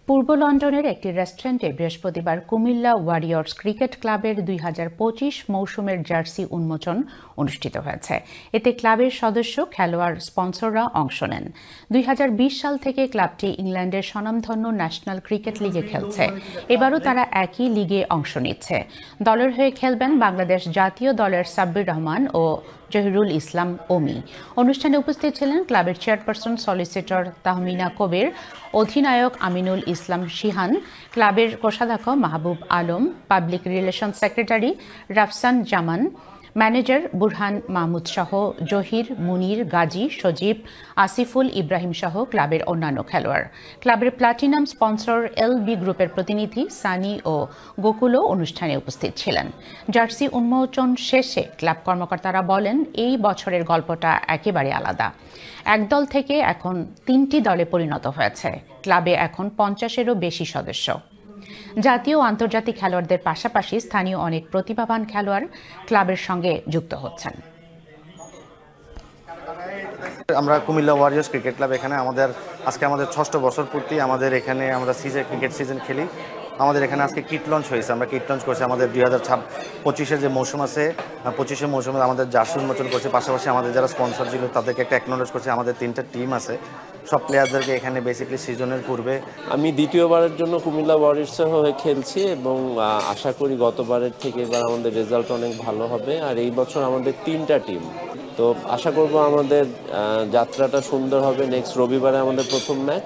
পূর্ব লন্ডনের একটি রেস্টুরেন্টে বৃহস্পতিবার কুমিল্লা ওয়ারিয়র্স ক্রিকেট ক্লাবের ২০২৫ মৌসুমের জার্সি উন্মোচন অনুষ্ঠিত হয়েছে। এতে ক্লাবের সদস্য, খেলোয়াড়, স্পন্সররা অংশ নেন। ২০২০ সাল থেকে ক্লাবটি ইংল্যান্ডের স্বনামধন্য ন্যাশনাল ক্রিকেট লিগে খেলছে। এবারও তারা একই লিগে অংশ নিচ্ছে। দলের হয়ে খেলবেন বাংলাদেশ জাতীয় দলের সাব্বির রহমান ও জহিরুল ইসলাম অমি। অনুষ্ঠানে উপস্থিত ছিলেন ক্লাবের চেয়ারপারসন সলিসিটর তাহমিনা কবির, অধিনায়ক আমিনুল ইসলাম শিহান, ক্লাবের কোষাধ্যক্ষ Mahbub Alam, public relation secretary Rafsan Zaman, manager Burhan Mahmud সহ জহির, মুনির, গাজী, সজীব, আসিফুল ইব্রাহিম সহ ক্লাবের অন্যান্য খেলোয়াড়। ক্লাবের প্লাটিনাম স্পন্সর LB গ্রুপের প্রতিনিধি সানি ও গোকুলও অনুষ্ঠানে উপস্থিত ছিলেন। জার্সি উন্মোচন শেষে ক্লাব কর্মকর্তারা বলেন, এই বছরের গল্পটা একেবারে আলাদা। এক দল থেকে এখন 3টি দলে পরিণত হয়েছে। ক্লাবে এখন 50-এরও বেশি সদস্য। জাতীয় ও আন্তর্জাতিক খেলোয়াড়দের পাশাপাশি স্থানীয় অনেক প্রতিভাবান খেলোয়াড় ক্লাবের সঙ্গে যুক্ত হচ্ছেন। আমরা কুমিল্লা ওয়ারিয়র্স ক্রিকেট ক্লাব, এখানে আজকে আমাদের 6ষ্ঠ বছর পূর্তি। আমাদের এখানে আমরা ক্রিকেট সিজন খেলি। আমাদের এখানে আজকে কিট লঞ্চ হয়েছে। আমরা কিট লঞ্চ করছি। আমাদের 2025-এর যে মৌসুম আছে, 25-এর মৌসুমে আমাদের জার্সি উন্মোচন করছি। পাশাপাশি আমাদের যারা স্পন্সর ছিল তাদেরকে একটা অ্যাকনোলেজ করছি। আমাদের 3টা টিম আছে। সব প্লেয়ারদেরকে এখানে বেসিক্যালি সিজনের পূর্বে আমি দ্বিতীয়বারের জন্য কুমিল্লা ওয়ারিয়র্সের হয়ে খেলছি এবং আশা করি গতবারের থেকে এবার আমাদের রেজাল্ট অনেক ভালো হবে। আর এই বছর আমাদের 3টা টিম, তো আশা করব আমাদের যাত্রাটা সুন্দর হবে। নেক্সট রবিবারে আমাদের প্রথম ম্যাচ।